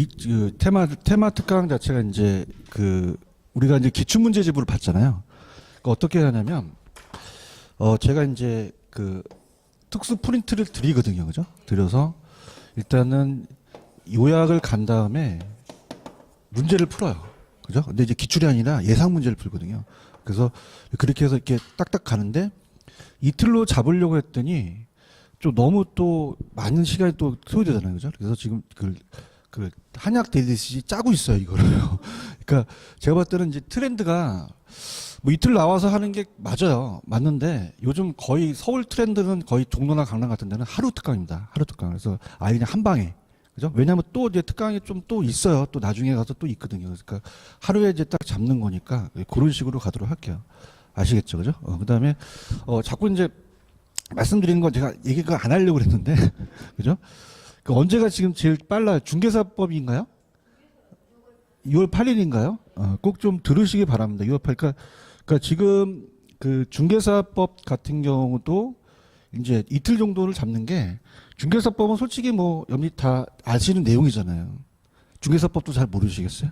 그 테마 특강 자체가 이제 그 우리가 이제 기출문제집으로 봤잖아요. 그러니까 어떻게 하냐면 제가 이제 그 특수 프린트를 드리거든요, 그죠? 드려서 일단은 요약을 간 다음에 문제를 풀어요, 그죠? 근데 이제 기출이 아니라 예상 문제를 풀거든요. 그래서 그렇게 해서 이렇게 딱딱 가는데 이틀로 잡으려고 했더니 좀 너무 또 많은 시간이 또 소요되잖아요, 그죠? 그래서 지금 그 한약 대듯이 짜고 있어요, 이거를. 그러니까 제가 봤을 때는 이제 트렌드가 뭐 이틀 나와서 하는 게 맞아요. 맞는데 요즘 거의 서울 트렌드는 거의 종로나 강남 같은 데는 하루 특강입니다. 하루 특강. 그래서 아예 그냥 한 방에. 그죠? 왜냐하면 또 이제 특강이 좀 또 있어요. 또 나중에 가서 또 있거든요. 그러니까 하루에 이제 딱 잡는 거니까 그런 식으로 가도록 할게요. 아시겠죠? 그죠? 그 다음에 자꾸 이제 말씀드리는 건 제가 얘기가 안 하려고 그랬는데, 그죠? 그 언제가 지금 제일 빨라요? 중개사법인가요? 6월 8일인가요? 꼭 좀 들으시기 바랍니다. 6월 8일. 그러니까 지금 그 중개사법 같은 경우도 이제 이틀 정도를 잡는 게 중개사법은 솔직히 뭐 여러분이 다 아시는 내용이잖아요. 중개사법도 잘 모르시겠어요?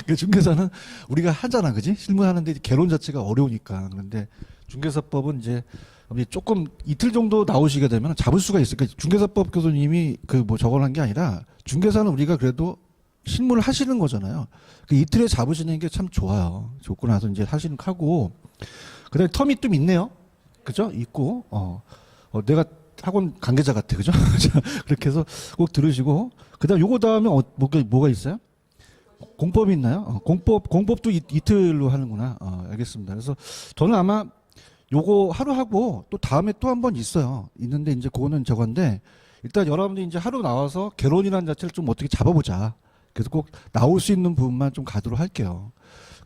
그 중개사는 우리가 하잖아, 그지? 실무하는데 개론 자체가 어려우니까. 그런데 중개사법은 이제 조금 이틀 정도 나오시게 되면 잡을 수가 있어요. 그러니까 중개사법 교수님이 그 뭐 저걸 한 게 아니라 중개사는 우리가 그래도 실무를 하시는 거잖아요. 그 이틀에 잡으시는 게 참 좋아요. 좋고 나서 이제 하고 그다음에 텀이 좀 있네요. 그죠? 있고 내가 학원 관계자 같아, 그죠? 그렇게 해서 꼭 들으시고 그다음 요거 다음에 뭐가 있어요? 공법이 있나요? 공법도 이틀로 하는구나. 알겠습니다. 그래서 저는 아마 요거 하루 하고 또 다음에 또 한 번 있어요. 있는데 이제 그거는 저건데 일단 여러분들이 이제 하루 나와서 개론이라는 자체를 좀 어떻게 잡아보자. 그래서 꼭 나올 수 있는 부분만 좀 가도록 할게요.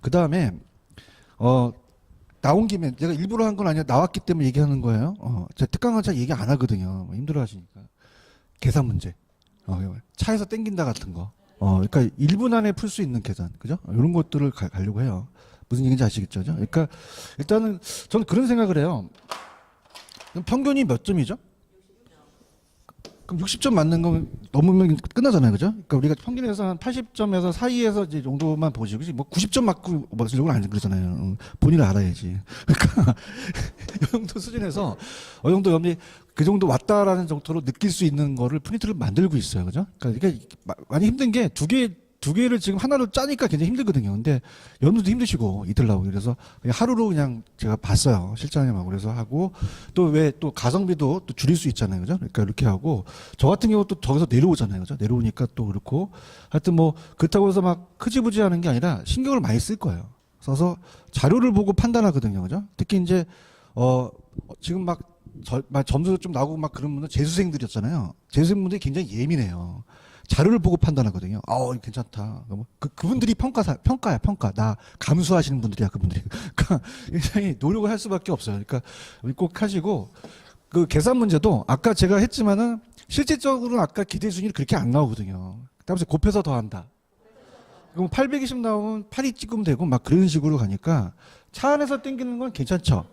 그 다음에 나온 김에 제가 일부러 한 건 아니라 나왔기 때문에 얘기하는 거예요. 제가 특강은 잘 얘기 안 하거든요. 힘들어하시니까. 계산 문제. 차에서 땡긴다 같은 거. 그러니까 1분 안에 풀 수 있는 계산, 그죠? 이런 것들을 가려고 해요. 무슨 얘기인지 아시겠죠? 그러니까 일단은 저는 그런 생각을 해요. 그럼 평균이 몇 점이죠? 그럼 60점 맞는 건 넘으면 끝나잖아요, 그죠? 그러니까 우리가 평균에서 한 80점에서 사이에서 이제 정도만 보시고, 그치? 뭐 90점 맞고 맞으려고 안 그러잖아요. 본인을 알아야지. 그러니까 이 정도 수준에서 어느 정도 여러분이 그 정도 왔다라는 정도로 느낄 수 있는 거를 프린트를 만들고 있어요, 그죠? 그러니까 이게 많이 힘든 게 두 개를 지금 하나로 짜니까 굉장히 힘들거든요. 근데 여러분들도 힘드시고 이틀 나오고 그래서 그냥 하루로 그냥 제가 봤어요. 실장님하고 그래서 하고 또 왜 또 가성비도 또 줄일 수 있잖아요. 그죠? 그러니까 이렇게 하고 저 같은 경우 또 저기서 내려오잖아요. 그죠? 내려오니까 또 그렇고 하여튼 뭐 그렇다고 해서 막 흐지부지 하는 게 아니라 신경을 많이 쓸 거예요. 써서 자료를 보고 판단하거든요. 그죠? 특히 이제 지금 막 점수도 좀 나오고 막 그런 분들 재수생들이었잖아요. 재수생분들이 굉장히 예민해요. 자료를 보고 판단하거든요. 괜찮다. 그분들이 평가야, 평가. 나 감수하시는 분들이야, 그분들이. 그러니까 굉장히 노력을 할 수밖에 없어요. 그러니까 꼭 하시고, 그 계산 문제도 아까 제가 했지만은 실질적으로는 아까 기대 순위는 그렇게 안 나오거든요. 그다음에 곱해서 더한다. 그럼 820 나오면 8이 찍으면 되고 막 그런 식으로 가니까 차 안에서 땡기는 건 괜찮죠.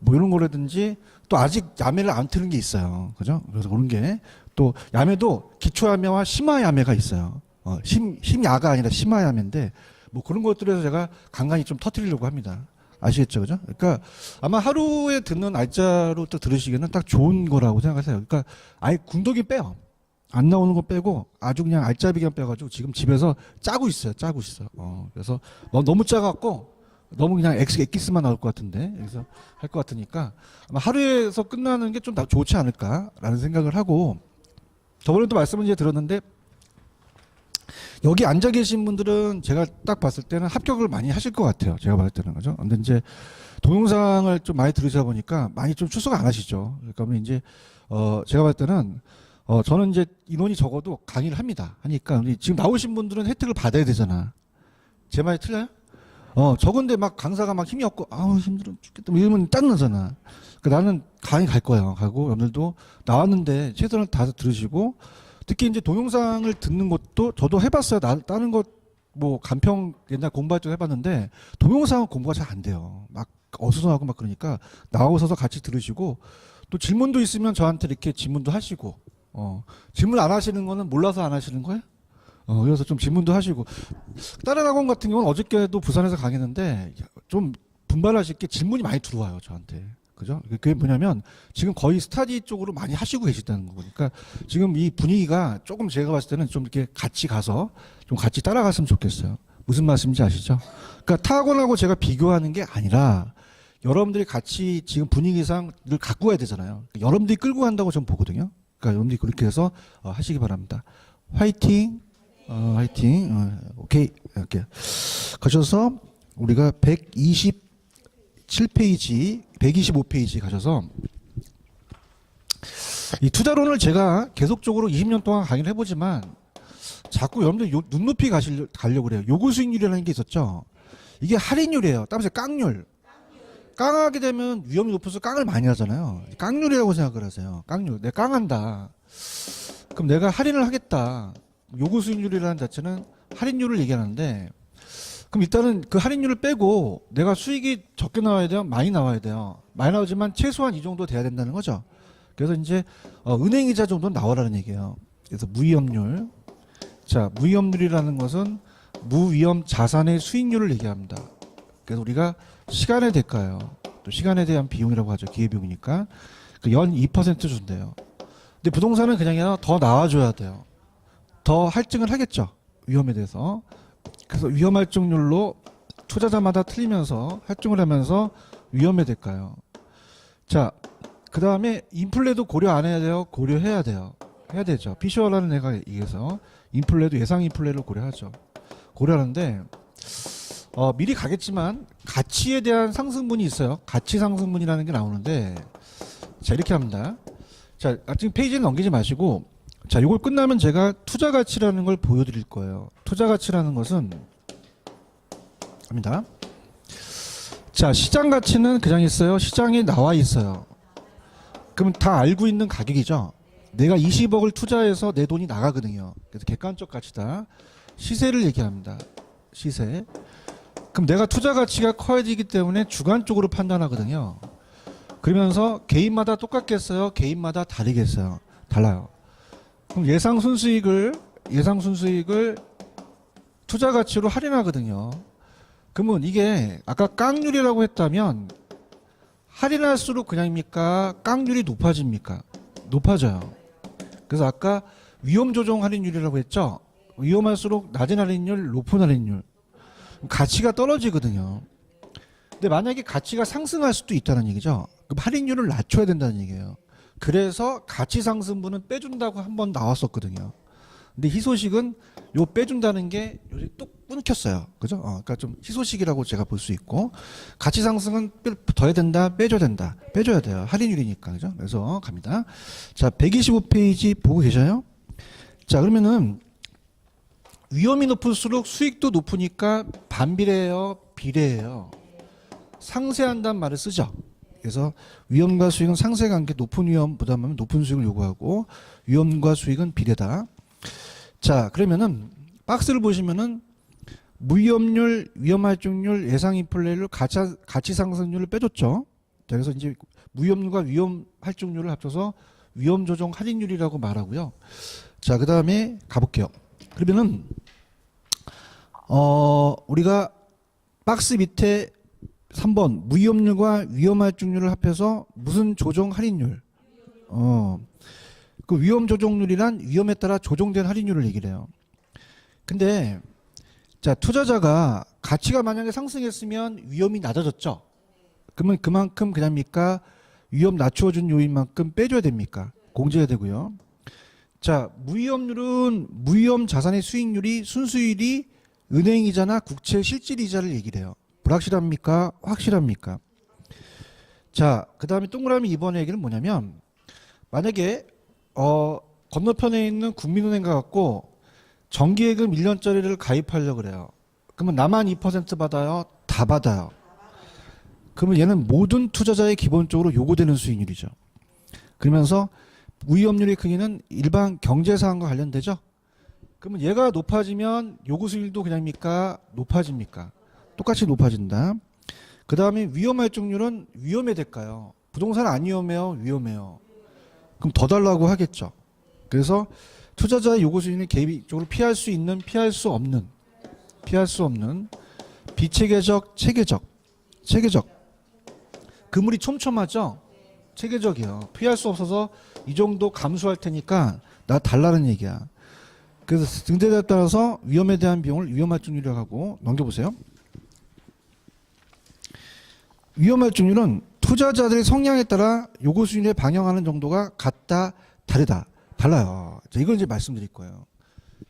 뭐 이런 거라든지 또 아직 야매를 안 트는 게 있어요. 그죠? 그래서 그런 게 또 야매도 기초야매와 심화야매가 있어요. 심야가 아니라 심화야매인데 뭐 그런 것들에서 제가 간간히 좀 터뜨리려고 합니다. 아시겠죠? 그죠? 그러니까 아마 하루에 듣는 알짜로 딱 들으시기에는 딱 좋은 거라고 생각하세요. 그러니까 아예 궁덕이 빼요. 안 나오는 거 빼고 아주 그냥 알짜비만 빼가지고 지금 집에서 짜고 있어요. 짜고 있어요. 그래서 너무 짜갖고 너무 그냥 엑기스만 나올 것 같은데 여기서 할 것 같으니까 아마 하루에서 끝나는 게 좀 좋지 않을까라는 생각을 하고 저번에도 말씀을 이제 들었는데 여기 앉아 계신 분들은 제가 딱 봤을 때는 합격을 많이 하실 것 같아요. 제가 봤을 때는 그죠. 근데 이제 동영상을 좀 많이 들으시다 보니까 많이 좀 출석 안 하시죠. 그러니까 이제 제가 봤을 때는 저는 이제 인원이 적어도 강의를 합니다. 하니까 지금 나오신 분들은 혜택을 받아야 되잖아. 제 말이 틀려요? 적은데 막 강사가 막 힘이 없고, 힘들어 죽겠다. 뭐 이러면 짜증나잖아. 그러니까 나는 강의 갈 거예요. 가고, 여러분들도 나왔는데 최선을 다해서 들으시고, 특히 이제 동영상을 듣는 것도 저도 해봤어요. 다른 것, 뭐, 간평 옛날 공부할 때 해봤는데, 동영상은 공부가 잘 안 돼요. 막 어수선하고 막 그러니까, 나오셔서 같이 들으시고, 또 질문도 있으면 저한테 이렇게 질문도 하시고, 질문 안 하시는 거는 몰라서 안 하시는 거예요? 그래서 좀 질문도 하시고. 다른 학원 같은 경우는 어저께도 부산에서 강의했는데 좀 분발하실 게 질문이 많이 들어와요, 저한테. 그죠? 그게 뭐냐면 지금 거의 스터디 쪽으로 많이 하시고 계시다는 거니까 지금 이 분위기가 조금 제가 봤을 때는 좀 이렇게 같이 가서 좀 같이 따라갔으면 좋겠어요. 무슨 말씀인지 아시죠? 그러니까 타 학원하고 제가 비교하는 게 아니라 여러분들이 같이 지금 분위기상 늘 갖고 가야 되잖아요. 그러니까 여러분들이 끌고 간다고 저는 보거든요. 그러니까 여러분들이 그렇게 해서 하시기 바랍니다. 화이팅! 화이팅! 오케이. 이렇게. 가셔서 우리가 127페이지, 125페이지 가셔서 이 투자론을 제가 계속적으로 20년 동안 강의를 해보지만 자꾸 여러분들 눈높이 가려고 그래요. 요구 수익률이라는 게 있었죠. 이게 할인율이에요. 따라서 깡률. 깡하게 되면 위험이 높아서 깡을 많이 하잖아요. 깡률이라고 생각을 하세요. 깡률. 내가 깡한다. 그럼 내가 할인을 하겠다. 요구 수익률이라는 자체는 할인율을 얘기하는데 그럼 일단은 그 할인율을 빼고 내가 수익이 적게 나와야 돼요? 많이 나와야 돼요? 많이 나오지만 최소한 이 정도 돼야 된다는 거죠. 그래서 이제 은행이자 정도는 나오라는 얘기예요. 그래서 무위험률. 자, 무위험률이라는 것은 무위험 자산의 수익률을 얘기합니다. 그래서 우리가 시간의 대가요. 또 시간에 대한 비용이라고 하죠. 기회비용이니까. 연 2% 준대요. 근데 부동산은 그냥 더 나와줘야 돼요. 더 할증을 하겠죠. 위험에 대해서. 그래서 위험 할증률로 투자자마다 틀리면서 할증을 하면서 위험에 될까요? 자, 그 다음에 인플레도 고려 안 해야 돼요? 고려해야 돼요. 해야 되죠. 피셔라는 애가 얘기해서 인플레도 예상 인플레를 고려하죠. 고려하는데 미리 가겠지만 가치에 대한 상승분이 있어요. 가치 상승분이라는 게 나오는데 자 이렇게 합니다. 자 지금 페이지를 넘기지 마시고 자 이걸 끝나면 제가 투자 가치라는 걸 보여드릴 거예요. 투자 가치라는 것은 합니다. 자 시장 가치는 그냥 있어요. 시장에 나와 있어요. 그럼 다 알고 있는 가격이죠. 내가 20억을 투자해서 내 돈이 나가거든요. 그래서 객관적 가치다. 시세를 얘기합니다. 시세. 그럼 내가 투자 가치가 커지기 때문에 주관적으로 판단하거든요. 그러면서 개인마다 똑같겠어요? 개인마다 다르겠어요? 달라요. 그럼 예상 순수익을 투자 가치로 할인하거든요. 그러면 이게 아까 깡률이라고 했다면 할인할수록 그냥입니까? 깡률이 높아집니까? 높아져요. 그래서 아까 위험 조정 할인율이라고 했죠? 위험할수록 낮은 할인율, 높은 할인율. 가치가 떨어지거든요. 근데 만약에 가치가 상승할 수도 있다는 얘기죠. 그럼 할인율을 낮춰야 된다는 얘기예요. 그래서 가치 상승분은 빼준다고 한번 나왔었거든요. 근데 희소식은 요 빼준다는 게 요새 뚝 끊겼어요. 그죠? 그러니까 좀 희소식이라고 제가 볼 수 있고 가치 상승은 더해야 된다, 빼줘야 된다. 빼줘야 돼요. 할인율이니까. 그죠? 그래서 갑니다. 자, 125페이지 보고 계셔요? 자, 그러면은 위험이 높을수록 수익도 높으니까 반비례예요, 비례예요. 상쇄한다는 말을 쓰죠. 그래서 위험과 수익은 상쇄관계, 높은 위험보다는 높은 수익을 요구하고 위험과 수익은 비례다. 자, 그러면은 박스를 보시면은 무위험률, 위험할증률, 예상 인플레를 가치 상승률을 빼줬죠. 자, 그래서 이제 무위험률과 위험할증률을 합쳐서 위험 조정 할인율이라고 말하고요. 자, 그다음에 가볼게요. 그러면은 우리가 박스 밑에 3번 무위험률과 위험할증률을 합해서 무슨 조정 할인율? 그 위험 조정률이란 위험에 따라 조정된 할인율을 얘기를 해요. 근데 자 투자자가 가치가 만약에 상승했으면 위험이 낮아졌죠. 그러면 그만큼 그냥입니까? 위험 낮추어준 요인만큼 빼줘야 됩니까? 공제해야 되고요. 자 무위험률은 무위험 자산의 수익률이 순수율이 은행이자나 국채 실질이자를 얘기를 해요. 불확실합니까? 확실합니까? 자, 그 다음에 동그라미 2번의 얘기는 뭐냐면 만약에 건너편에 있는 국민은행과 같고 정기예금 1년짜리를 가입하려고 그래요. 그러면 나만 2% 받아요? 다 받아요. 그러면 얘는 모든 투자자의 기본적으로 요구되는 수익률이죠. 그러면서 무위험률의 크기는 일반 경제사항과 관련되죠. 그러면 얘가 높아지면 요구 수익률도 그냥입니까? 높아집니까? 똑같이 높아진다. 그 다음에 위험할증률은 위험에 될까요? 부동산 안 위험해요? 위험해요. 그럼 더 달라고 하겠죠. 그래서 투자자의 요구 수준이 개별적으로 피할 수 있는, 피할 수 없는 비체계적, 체계적. 그물이 촘촘하죠? 체계적이요. 피할 수 없어서 이 정도 감수할 테니까 나 달라는 얘기야. 그래서 등재자에 따라서 위험에 대한 비용을 위험할증률이라고 하고 넘겨보세요. 위험할증률은 투자자들의 성향에 따라 요구 수준에 반영하는 정도가 같다, 다르다, 달라요. 자, 이걸 이제 말씀드릴 거예요.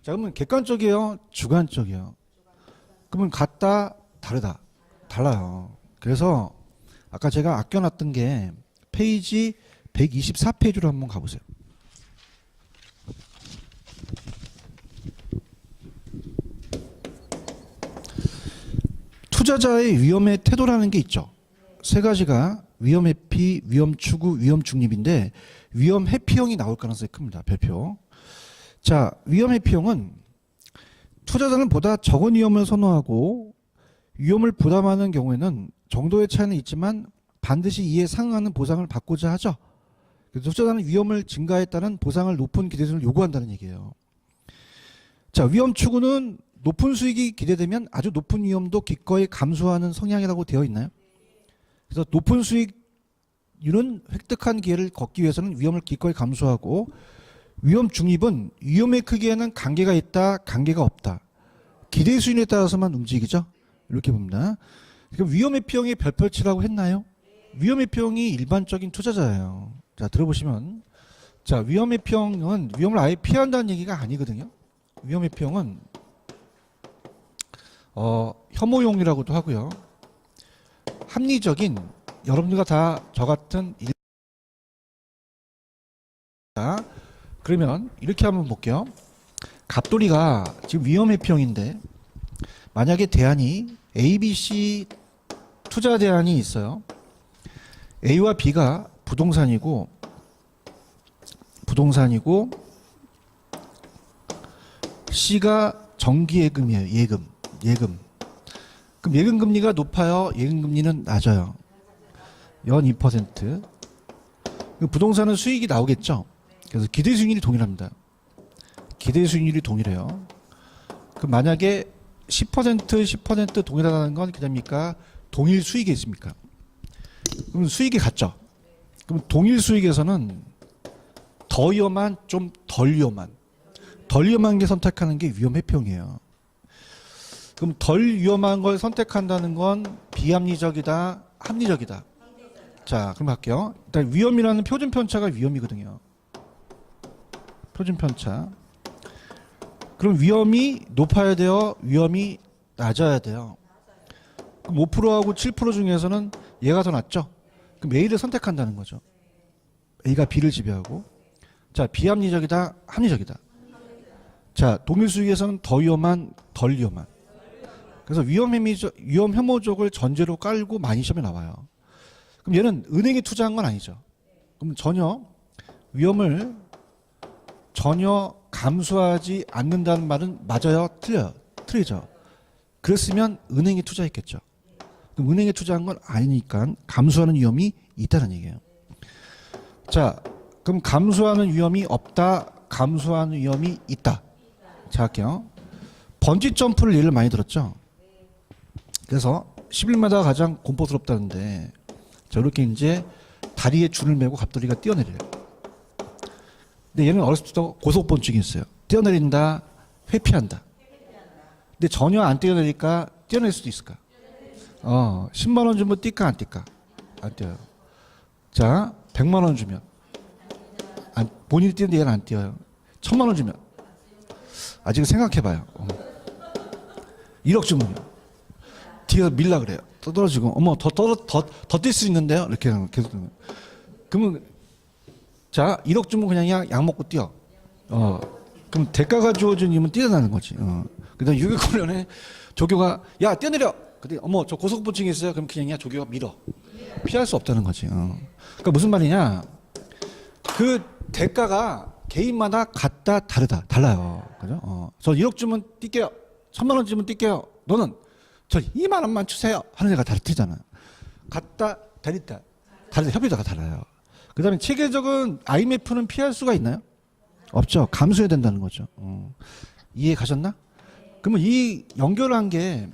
자, 그러면 객관적이에요, 주관적이에요. 그러면 같다, 다르다, 달라요. 그래서 아까 제가 아껴놨던 게 페이지 124페이지로 한번 가보세요. 투자자의 위험의 태도라는 게 있죠. 세 가지가 위험 회피, 위험 추구, 위험 중립인데 위험 회피형이 나올 가능성이 큽니다. 별표. 자, 위험 회피형은 투자자는 보다 적은 위험을 선호하고 위험을 부담하는 경우에는 정도의 차이는 있지만 반드시 이에 상응하는 보상을 받고자 하죠. 그래서 투자자는 위험을 증가에 따른 보상을 높은 기대수준을 요구한다는 얘기예요. 자, 위험 추구는 높은 수익이 기대되면 아주 높은 위험도 기꺼이 감수하는 성향이라고 되어 있나요? 그래서 높은 수익률은 획득한 기회를 걷기 위해서는 위험을 기꺼이 감수하고 위험 중립은 위험의 크기에는 관계가 있다, 관계가 없다. 기대 수준에 따라서만 움직이죠. 이렇게 봅니다. 그럼 위험의 피형이 별표치라고 했나요? 위험의 피형이 일반적인 투자자예요. 자, 들어보시면 자, 위험의 피형은 위험을 아예 피한다는 얘기가 아니거든요. 위험의 피형은 혐오용이라고도 하고요. 합리적인 여러분들과 다 저 같은 그러면 이렇게 한번 볼게요. 갑돌이가 지금 위험의 피형인데 만약에 대안이 A, B, C 투자 대안이 있어요. A와 B가 부동산이고 C가 정기예금이에요. 예금. 그럼 예금 금리가 높아요. 예금 금리는 낮아요. 연 2%. 부동산은 수익이 나오겠죠. 그래서 기대 수익률이 동일합니다. 기대 수익률이 동일해요. 그럼 만약에 10% 동일하다는 건 그냥입니까? 동일 수익이 있습니까? 그럼 수익이 같죠. 그럼 동일 수익에서는 더 위험한, 좀 덜 위험한 게 선택하는 게 위험 회피형이에요. 그럼 덜 위험한 걸 선택한다는 건 비합리적이다, 합리적이다. 자, 그럼 할게요. 일단 위험이라는 표준 편차가 위험이거든요. 표준 편차. 그럼 위험이 높아야 돼요? 위험이 낮아야 돼요? 그럼 5%하고 7% 중에서는 얘가 더 낫죠? 그럼 A를 선택한다는 거죠. A가 B를 지배하고. 자, 비합리적이다, 합리적이다. 자, 동일 수익에서는 더 위험한, 덜 위험한. 그래서 위험 혐오적을 전제로 깔고 많이 시험에 나와요. 그럼 얘는 은행에 투자한 건 아니죠. 그럼 전혀 위험을 전혀 감수하지 않는다는 말은 맞아요? 틀려요? 틀리죠. 그랬으면 은행에 투자했겠죠. 그럼 은행에 투자한 건 아니니까 감수하는 위험이 있다는 얘기예요. 자, 그럼 감수하는 위험이 없다, 감수하는 위험이 있다. 자, 할게요. 번지 점프를 예를 많이 들었죠. 그래서 11m가 가장 공포스럽다는데 저렇게 이제 다리에 줄을 메고 갑돌이가 뛰어내려요. 근데 얘는 어렸을 때부터 고소공포증이 있어요. 뛰어내린다, 회피한다. 근데 전혀 안 뛰어내리니까 뛰어낼 수도 있을까? 10만 원 주면 뛸까 안 뛸까? 안 뛰어요. 자, 100만 원 주면 본인이 뛰는데 얘는 안 뛰어요. 1000만 원 주면 아직 생각해봐요. 1억 주면요. 뒤에서 밀라 그래요. 떨어지고 어머 더 뛸 수 있는데요. 이렇게 계속 그러면 자 1억 주면 그냥 약 먹고 뛰어. 그럼 대가가 주어지면 뛰어나는 거지. 그다음 유격훈련에 조교가 야 뛰어내려. 근데 어머 저 고소공포증이 있어요. 그럼 그냥 야 조교가 밀어. 피할 수 없다는 거지. 그러니까 무슨 말이냐? 그 대가가 개인마다 같다 달라요. 그죠? 저 1억 주면 뛸게요. 1000만 원 주면 뛸게요. 너는 저 2만 원만 주세요. 하는 애가 다르잖아. 같다 다르다 협의자가 달라요. 그 다음에 체계적인 IMF는 피할 수가 있나요? 없죠. 감수해야 된다는 거죠. 이해 가셨나? 그러면 이 연결한 게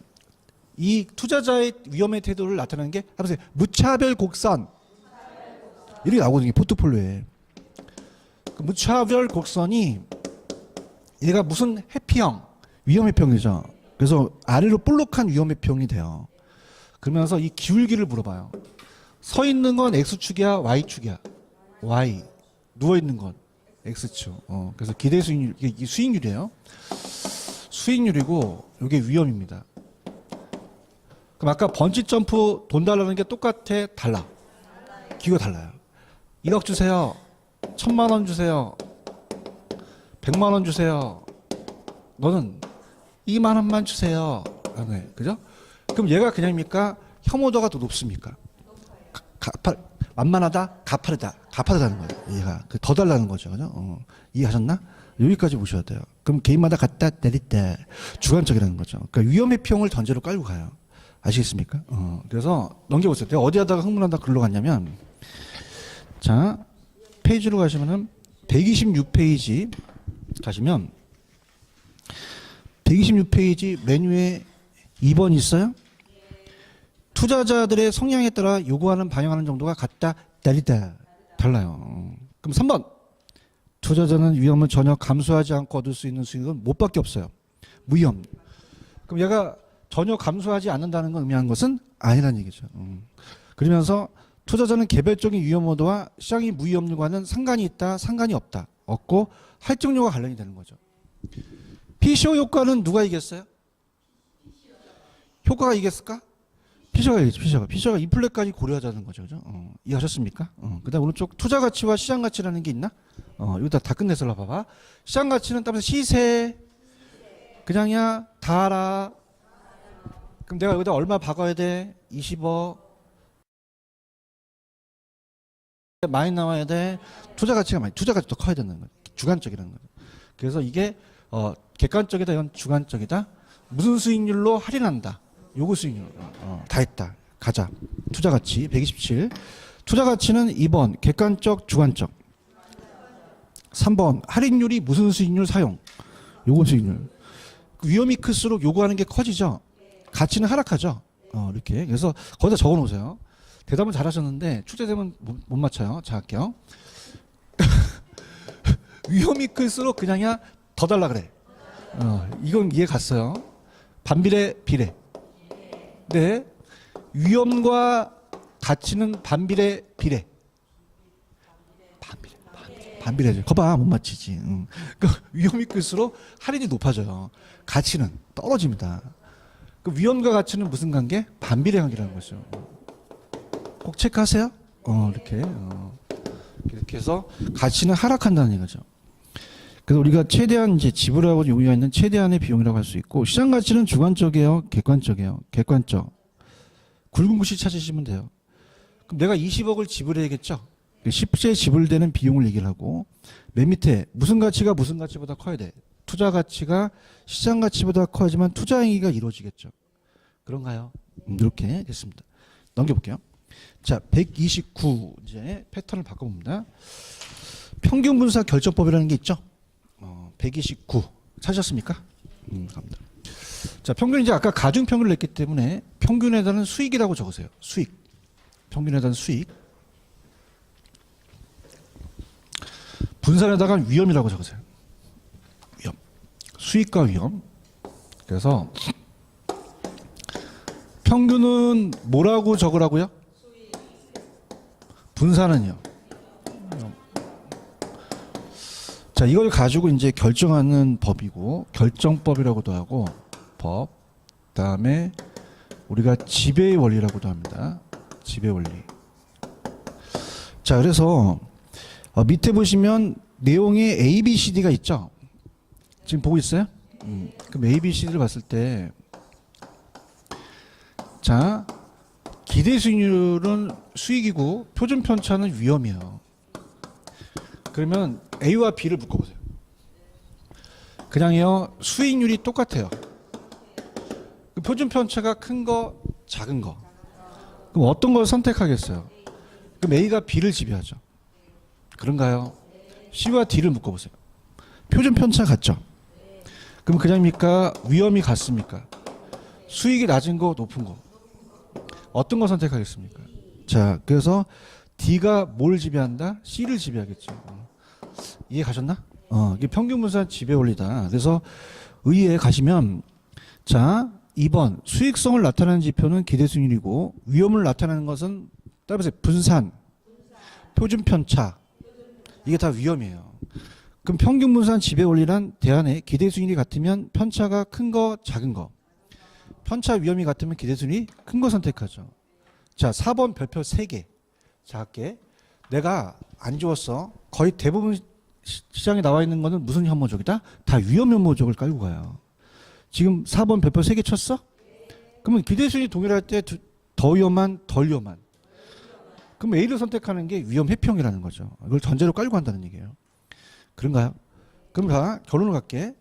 이 투자자의 위험의 태도를 나타내는 게 해보세요. 무차별 곡선 이렇게 나오거든요. 포트폴리오에. 그 무차별 곡선이 얘가 무슨 해피형, 위험해평이죠. 그래서 아래로 볼록한 위험해평이 돼요. 그러면서 이 기울기를 물어봐요. 서 있는 건 X축이야, Y축이야? Y. 누워 있는 건 X축. 그래서 기대 수익률, 이게 수익률이에요. 수익률이고 이게 위험입니다. 그럼 아까 번지 점프 돈 달라는 게 똑같아, 달라? 기호가 달라요. 1억 주세요. 1000만 원 주세요. 100만 원 주세요. 너는 2만 원만 주세요. 네, 그죠? 그럼 얘가 그냥입니까? 혐오도가 더 높습니까? 만만하다, 가파르다, 가파르다는 거예요. 얘가 더 달라는 거죠, 그죠? 이해하셨나? 여기까지 보셔야 돼요. 그럼 개인마다 갖다 내릴 주관적이라는 거죠. 그러니까 위험의 평을 전제로 깔고 가요. 아시겠습니까? 그래서 넘겨보세요. 내가 어디 하다가 흥분한다 글로 갔냐면, 자, 페이지로 가시면은 126페이지 가시면 126페이지 메뉴에 2번 있어요? 투자자들의 성향에 따라 요구하는 반영하는 정도가 같다, 다르다, 달라요. 그럼 3번. 투자자는 위험을 전혀 감수하지 않고 얻을 수 있는 수익은 못밖에 없어요. 무위험. 그럼 얘가 전혀 감수하지 않는다는 건 의미하는 것은 아니라는 얘기죠. 그러면서 투자자는 개별적인 위험도와 시장의 무위험률과는 상관이 있다, 상관이 없다, 없고 할증료가 관련이 되는 거죠. PCO 효과는 누가 이겼어요? 효과가 이겼을까? 피셔가 이겼죠. 피셔가 인플레까지 고려하자는 거죠. 그죠? 이해하셨습니까? 그 다음 오른쪽 투자 가치와 시장 가치라는 게 있나? 이거 다 끝내서 봐봐. 시장 가치는 따라서 시세. 그냥이야, 다 알아. 그럼 내가 여기다 얼마 박아야 돼? 20억. 많이 나와야 돼. 투자 가치가 더 커야 되는 거예요. 주관적이라는 거죠. 그래서 이게, 객관적이다, 이건 주관적이다. 무슨 수익률로 할인한다. 요거 수익률. 다 했다. 가자. 투자 가치 127. 투자 가치는 2번 객관적, 주관적. 3번 할인율이 무슨 수익률 사용. 요거 수익률. 위험이 클수록 요구하는 게 커지죠. 가치는 하락하죠. 이렇게. 그래서 거기다 적어 놓으세요. 대답은 잘하셨는데 출제되면 못 맞춰요. 자, 할게요. 위험이 클수록 그냥이야 더 달라 그래. 이건 이해 갔어요. 반비례 비례. 네. 위험과 가치는 반비례 비례. 반비례죠. 거봐 못 맞히지. 그러니까 위험이 클수록 할인이 높아져요. 가치는 떨어집니다. 그 위험과 가치는 무슨 관계? 반비례 관계라는 거죠. 꼭 체크하세요. 이렇게 이렇게 해서 가치는 하락한다는 얘기죠. 그래서 우리가 최대한 이제 지불하고 요구가 있는 최대한의 비용이라고 할 수 있고 시장 가치는 주관적이에요, 객관적이에요. 객관적. 굵은 글씨 찾으시면 돼요. 그럼 내가 20억을 지불해야겠죠. 실제 지불되는 비용을 얘기를 하고 맨 밑에 무슨 가치가 무슨 가치보다 커야 돼. 투자 가치가 시장 가치보다 커야지만 투자 행위가 이루어지겠죠. 그런가요? 이렇게 됐습니다. 넘겨볼게요. 자, 129 이제 패턴을 바꿔봅니다. 평균 분사 결정법이라는 게 있죠. 129 찾으셨습니까? 갑니다. 자, 평균 이제 아까 가중 평균을 냈기 때문에 평균에 대한 수익이라고 적으세요. 수익. 평균에 대한 수익. 분산에다가 위험이라고 적으세요. 위험. 수익과 위험. 그래서 평균은 뭐라고 적으라고요? 분산은요. 자, 이걸 가지고 이제 결정하는 법이고 결정법이라고도 하고 법. 그다음에 우리가 지배의 원리라고도 합니다. 지배 원리. 자, 그래서 밑에 보시면 내용에 A, B, C, D가 있죠. 지금 보고 있어요? 그럼 A, B, C, D를 봤을 때 자, 기대 수익률은 수익이고 표준 편차는 위험이에요. 그러면 A와 B를 묶어보세요. 그냥요 수익률이 똑같아요. 그 표준 편차가 큰 거, 작은 거. 그럼 어떤 걸 선택하겠어요? 그럼 A가 B를 지배하죠. 그런가요? C와 D를 묶어보세요. 표준 편차 같죠? 그럼 그냥입니까? 위험이 같습니까? 수익이 낮은 거, 높은 거. 어떤 거 선택하겠습니까? 자, 그래서 D가 뭘 지배한다? C를 지배하겠죠. 이해 가셨나? 이게 평균 분산 지배 원리다. 그래서 의의에 가시면 자, 2번 수익성을 나타내는 지표는 기대 수익률이고 위험을 나타내는 것은 따라서 분산, 표준 편차. 이게 다 위험이에요. 그럼 평균 분산 지배 원리란 대안에 기대 수익률이 같으면 편차가 큰 거, 작은 거. 편차 위험이 같으면 기대 수익률이 큰 거 선택하죠. 자, 4번 별표 3개. 작게. 내가 안 주었어. 거의 대부분 시장에 나와 있는 거는 무슨 혐오적이다? 다 위험 혐오적을 깔고 가요. 지금 4번 별표 3개 쳤어? 그러면 기대 수익률이 동일할 때 더 위험한, 덜 위험한. 그럼 A를 선택하는 게 위험 회피형이라는 거죠. 이걸 전제로 깔고 한다는 얘기예요. 그런가요? 그럼 자, 결론을 갈게.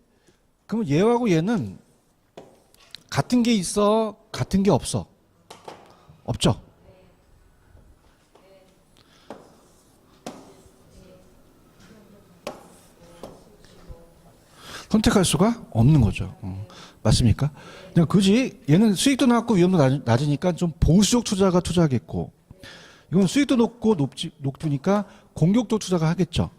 그럼 얘하고 얘는 같은 게 있어? 같은 게 없어? 없죠? 선택할 수가 없는 거죠. 맞습니까? 그냥 그지 얘는 수익도 낮고 위험도 낮으니까 좀 보수적 투자가 투자하겠고 이건 수익도 높으니까 공격도 투자가 하겠죠.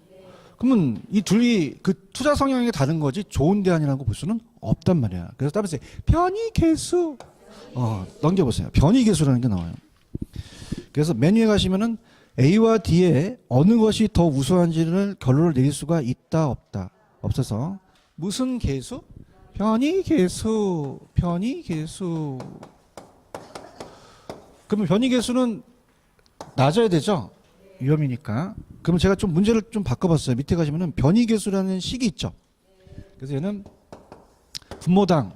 그러면 이 둘이 그 투자 성향이 다른 거지 좋은 대안이라고 볼 수는 없단 말이야. 그래서 따라서 변이 계수 넘겨보세요. 변이 계수라는 게 나와요. 그래서 메뉴에 가시면은 A와 D에 어느 것이 더 우수한지를 결론을 내릴 수가 있다 없다. 없어서 무슨 계수? 변이 계수. 변이 계수. 그러면 변이 계수는 낮아야 되죠? 위험이니까. 그럼 제가 좀 문제를 좀 바꿔봤어요. 밑에 가시면은 변이 계수라는 식이 있죠. 그래서 얘는 분모당,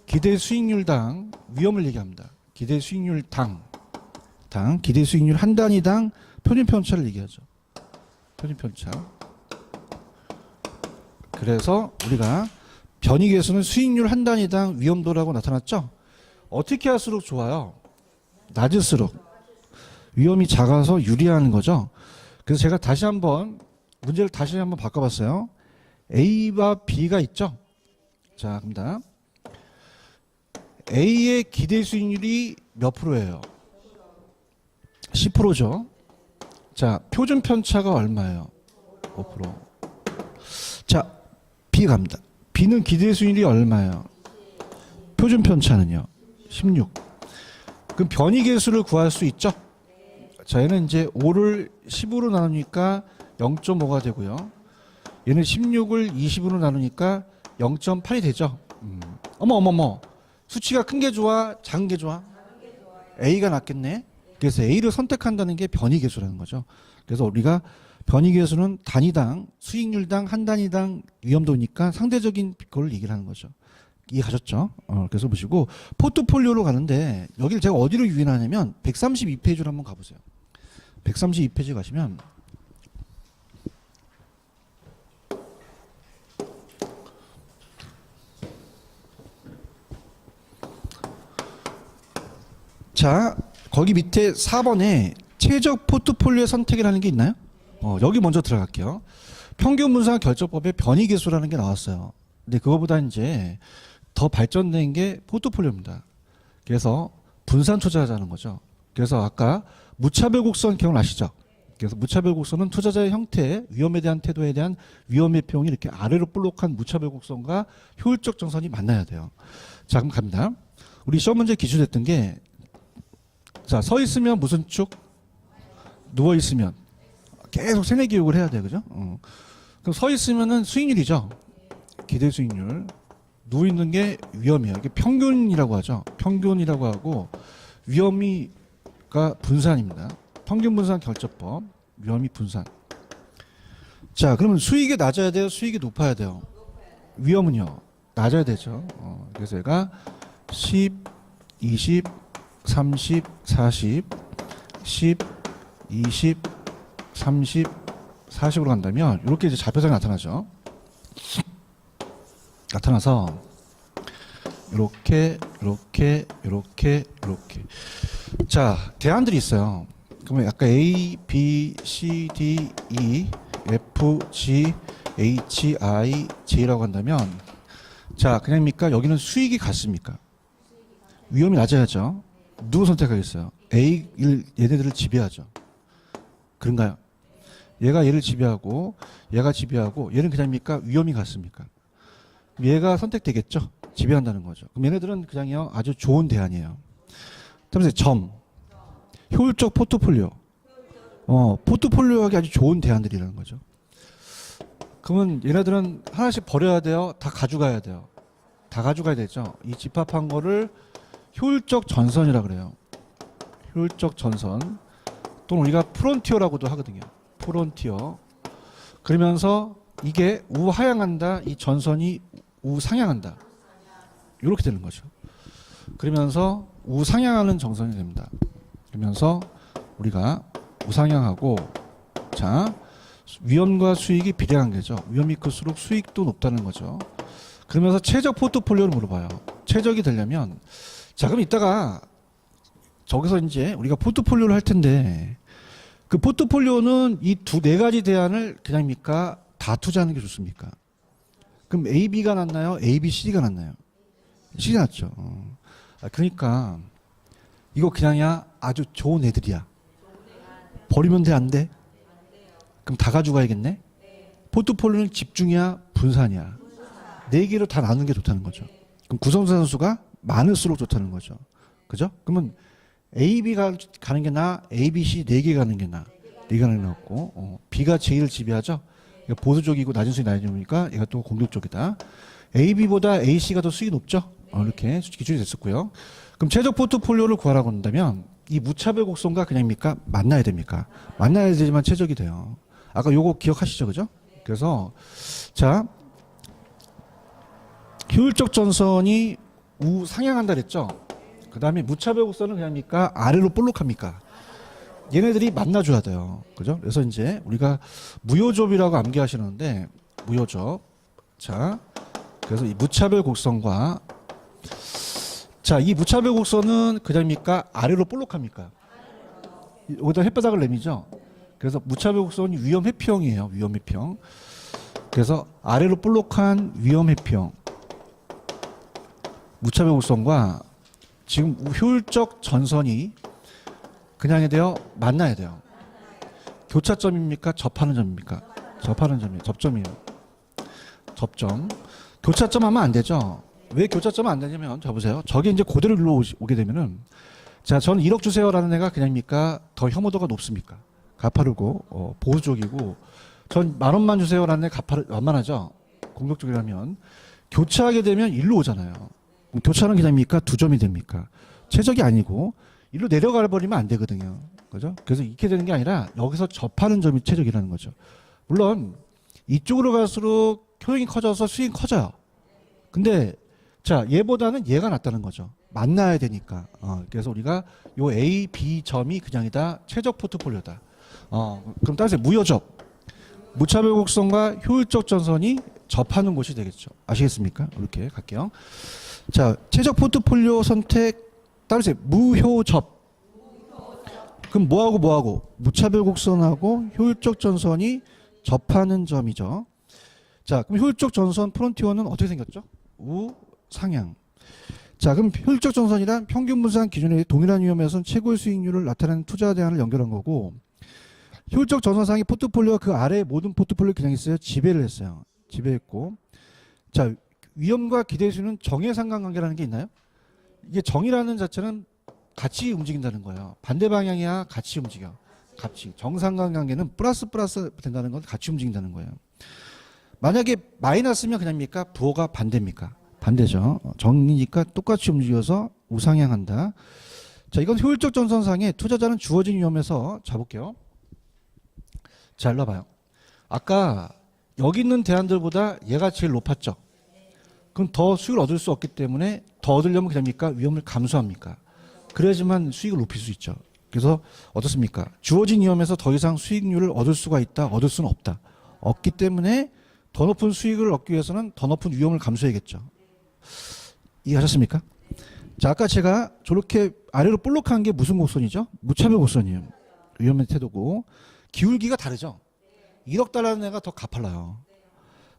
기대 수익률당 위험을 얘기합니다. 기대 수익률 기대 수익률 한 단위당 표준 편차를 얘기하죠. 표준 편차. 그래서 우리가 변이 계수는 수익률 한 단위당 위험도라고 나타났죠. 어떻게 할수록 좋아요? 낮을수록 위험이 작아서 유리한 거죠. 그래서 제가 다시 한번 문제를 다시 한번 바꿔봤어요. A와 B가 있죠. 자, 갑니다. A의 기대 수익률이 몇 프로예요? 10%죠. 자, 표준 편차가 얼마예요? 5%. 자, B 갑니다. B는 기대 수익률이 얼마예요? 표준 편차는요? 16. 그럼 변이 계수를 구할 수 있죠? 자, 얘는 이제 5를 10으로 나누니까 0.5가 되고요. 얘는 16을 20으로 나누니까 0.8이 되죠. 어머. 수치가 큰 게 좋아? 작은 게 좋아? A가 낫겠네. 그래서 A를 선택한다는 게 변이 계수라는 거죠. 그래서 우리가 변이 계수는 단위당, 수익률당, 한 단위당 위험도니까 상대적인 걸 얘기를 하는 거죠. 이해가셨죠? 그래서 보시고 포트폴리오로 가는데 여기를 제가 어디로 유인하냐면 132페이지로 한번 가보세요. 132페이지 가시면 자, 거기 밑에 4번에 최적 포트폴리오 선택이라는 게 있나요? 여기 먼저 들어갈게요. 평균 분산 결정법에 변이 계수라는 게 나왔어요. 근데 그거보다 이제 더 발전된 게 포트폴리오입니다. 그래서 분산 투자하자는 거죠. 그래서 아까 무차별 곡선 기억나시죠? 그래서 무차별 곡선은 투자자의 형태, 위험에 대한 태도에 대한 위험 회평이 이렇게 아래로 볼록한 무차별 곡선과 효율적 정선이 만나야 돼요. 자, 그럼 갑니다. 우리 시험 문제 기출했던 게 자, 서 있으면 무슨 축? 누워 있으면 계속 세뇌 교육을 해야 돼, 그죠? 그럼 서 있으면은 수익률이죠. 기대 수익률. 누워 있는 게 위험이에요. 이게 평균이라고 하죠. 평균이라고 하고 위험이가 분산입니다. 평균 분산 결정법. 위험이 분산. 자, 그러면 수익이 낮아야 돼요? 수익이 높아야 돼요? 위험은요? 낮아야 되죠. 그래서 얘가 10, 20, 30, 40, 10, 20, 30, 40으로 간다면 이렇게 이제 좌표상이 나타나죠. 나타나서 이렇게. 자, 대안들이 있어요. 그러면 아까 A, B, C, D, E F, G, H, I, J라고 한다면 자 그냥입니까? 여기는 수익이 같습니까? 위험이 낮아야죠. 누구 선택하겠어요? A, 얘네들을 지배하죠. 그런가요? 얘가 얘를 지배하고 얘가 지배하고 얘는 그냥입니까? 위험이 같습니까? 얘가 선택되겠죠. 지배한다는 거죠. 그럼 얘네들은 그냥요 아주 좋은 대안이에요. 그다음에 점 효율적 포트폴리오. 포트폴리오하기 아주 좋은 대안들이라는 거죠. 그러면 얘네들은 하나씩 버려야 돼요. 다 가져가야 돼요. 다 가져가야 되죠. 이 집합한 거를 효율적 전선이라 그래요. 효율적 전선 또는 우리가 프론티어라고도 하거든요. 프론티어. 그러면서 이게 우하향한다. 이 전선이 우상향한다. 이렇게 되는 거죠. 그러면서 우상향하는 정선이 됩니다. 그러면서 우리가 우상향하고 자 위험과 수익이 비례관계죠. 위험이 클수록 수익도 높다는 거죠. 그러면서 최적 포트폴리오를 물어봐요. 최적이 되려면 자 그럼 이따가 저기서 이제 우리가 포트폴리오를 할 텐데 그 포트폴리오는 이 네 가지 대안을 그냥입니까? 다 투자하는 게 좋습니까? 그럼 A, B가 낫나요? A, B, C가 낫나요? C가 낫죠. 그러니까 이거 그냥이야 아주 좋은 애들이야. 버리면 돼, 안 돼? 그럼 다 가져가야겠네? 포트폴리오는 집중이야, 분산이야? 네 개로 다 나누는 게 좋다는 거죠. 그럼 구성사 선수가 많을수록 좋다는 거죠. 그죠? 그러면 A, B가 가는 게 나아, A, B, C 네 개 가는 게 나아. 네 개 가는 게 낫고, B가 제일 지배하죠? 보수적이고 낮은 수익이 나니까 얘가 또 공격적이다. A, B보다 A, C가 더 수익이 높죠? 이렇게 기준이 됐었고요. 그럼 최적 포트폴리오를 구하라고 한다면 이 무차별 곡선과 그냥입니까? 만나야 됩니까? 만나야 되지만 최적이 돼요. 아까 요거 기억하시죠? 그죠? 그래서 자 효율적 전선이 우상향한다 그랬죠? 그 다음에 무차별 곡선은 그냥입니까? 아래로 볼록합니까? 얘네들이 만나줘야 돼요. 그죠? 그래서 이제 우리가 무효접이라고 암기하시는데 무효접. 자 그래서 이 무차별 곡선과 자, 이 무차별 곡선은 그냥입니까? 아래로 볼록합니까? 여기다 햇바닥을 내미죠? 그래서 무차별 곡선이 위험 회피형이에요. 위험 회피형. 그래서 아래로 볼록한 위험 회피형. 무차별 곡선과 지금 효율적 전선이 그냥에 대어 만나야 돼요. 교차점입니까? 접하는 점입니까? 접하는 점이에요. 접점이에요. 접점. 교차점 하면 안 되죠? 왜 교차점은 안 되냐면 자 보세요. 저게 이제 그대로 일로 오게 되면은 자 저는 1억 주세요라는 애가 그냥입니까? 더 혐오도가 높습니까? 가파르고 보수적이고 전 10,000원만 주세요라는 애 완만하죠. 공격적이라면 교차하게 되면 일로 오잖아요. 교차는 그냥입니까? 2점이 됩니까? 최적이 아니고 일로 내려가 버리면 안 되거든요. 그죠? 그래서 이렇게 되는 게 아니라 여기서 접하는 점이 최적이라는 거죠. 물론 이쪽으로 갈수록 효용이 커져서 수익이 커져요. 근데 자 얘보다는 얘가 낫다는 거죠. 만나야 되니까. 그래서 우리가 요 A, B 점이 그냥이다. 최적 포트폴리오다. 그럼 따라서 무효접. 무차별 곡선과 효율적 전선이 접하는 곳이 되겠죠. 아시겠습니까? 이렇게 갈게요. 자 최적 포트폴리오 선택 따라서 무효접. 그럼 뭐하고 무차별 곡선하고 효율적 전선이 접하는 점이죠. 자 그럼 효율적 전선 프론티어는 어떻게 생겼죠? 우상향. 자 그럼 효율적 전선이란 평균 분산 기준의 동일한 위험에서는 최고의 수익률을 나타내는 투자 대안을 연결한 거고 효율적 전선상의 포트폴리오가 그 아래의 모든 포트폴리오 그냥 있어요. 지배를 했어요. 지배했고 자 위험과 기대수는 정의 상관관계라는 게 있나요? 이게 정의라는 자체는 같이 움직인다는 거예요. 반대 방향이야 같이 움직여. 같이 정상관관계는 플러스 된다는 건 같이 움직인다는 거예요. 만약에 마이너스면 그냥입니까? 부호가 반대입니까? 반대죠. 정이니까 똑같이 움직여서 우상향한다. 자, 이건 효율적 전선상에 투자자는 주어진 위험에서 잡을게요. 자, 일로 봐요. 아까 여기 있는 대안들보다 얘가 제일 높았죠. 그럼 더 수익을 얻을 수 없기 때문에 더 얻으려면 그냥입니까? 위험을 감수합니까? 그래야지만 수익을 높일 수 있죠. 그래서 어떻습니까? 주어진 위험에서 더 이상 수익률을 얻을 수가 있다, 얻을 수는 없다. 없기 때문에 더 높은 수익을 얻기 위해서는 더 높은 위험을 감수해야겠죠. 이해하셨습니까? 자, 아까 제가 저렇게 아래로 볼록한 게 무슨 곡선이죠? 무차별 곡선이에요. 위험의 태도고 기울기가 다르죠. 1억 달러는 애가 더 가팔라요.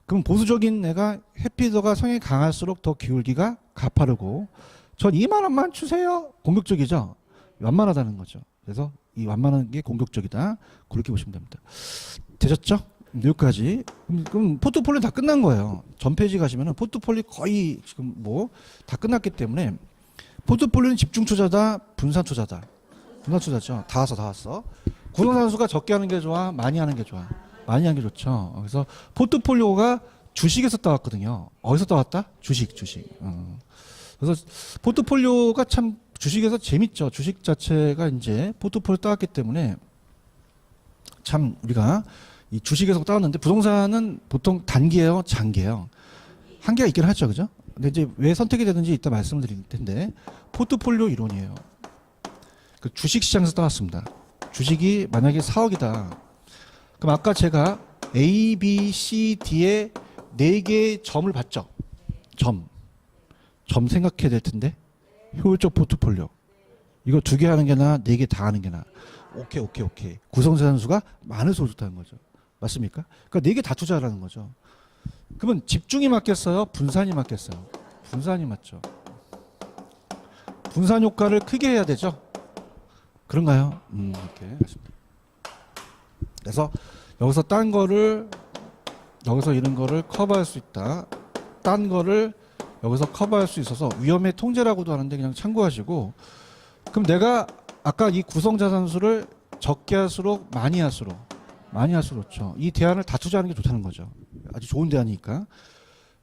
그럼 보수적인 애가 해피더가 성향이 강할수록 더 기울기가 가파르고 전 2만 원만 주세요. 공격적이죠. 완만하다는 거죠. 그래서 이 완만한 게 공격적이다. 그렇게 보시면 됩니다. 되셨죠? 여기까지. 그럼 포트폴리오 다 끝난 거예요. 전 페이지 가시면은 포트폴리오 거의 지금 뭐 다 끝났기 때문에 포트폴리오는 집중 투자다, 분산 투자다. 분산 투자죠. 다 왔어. 구성산수가 적게 하는 게 좋아, 많이 하는 게 좋아. 많이 하는 게 좋죠. 그래서 포트폴리오가 주식에서 따왔거든요. 어디서 따왔다? 주식. 그래서 포트폴리오가 참 주식에서 재밌죠. 주식 자체가 이제 포트폴리오 따왔기 때문에 참 우리가 이 주식에서 따왔는데 부동산은 보통 단기예요, 장기예요. 한계가 있긴 하죠, 그죠? 근데 이제 왜 선택이 되는지 이따 말씀을 드릴 텐데 포트폴리오 이론이에요. 그 주식 시장에서 따왔습니다. 주식이 만약에 4억이다. 그럼 아까 제가 A, B, C, D의 4개의 점을 봤죠? 점 생각해야 될 텐데 효율적 포트폴리오. 이거 2개 하는 게 나아, 4개 다 하는 게 나아. 오케이. 구성자산수가 많을수록 좋다는 거죠. 맞습니까? 그러니까 4개 다 투자하라는 거죠. 그러면 집중이 맞겠어요? 분산이 맞겠어요? 분산이 맞죠. 분산 효과를 크게 해야 되죠? 그런가요? 이렇게 맞습니다. 그래서 여기서 딴 거를 여기서 이런 거를 커버할 수 있다. 딴 거를 여기서 커버할 수 있어서 위험의 통제라고도 하는데 그냥 참고하시고 그럼 내가 아까 이 구성자산수를 적게 할수록 많이 할수록 좋죠. 이 대안을 다 투자하는 게 좋다는 거죠. 아주 좋은 대안이니까.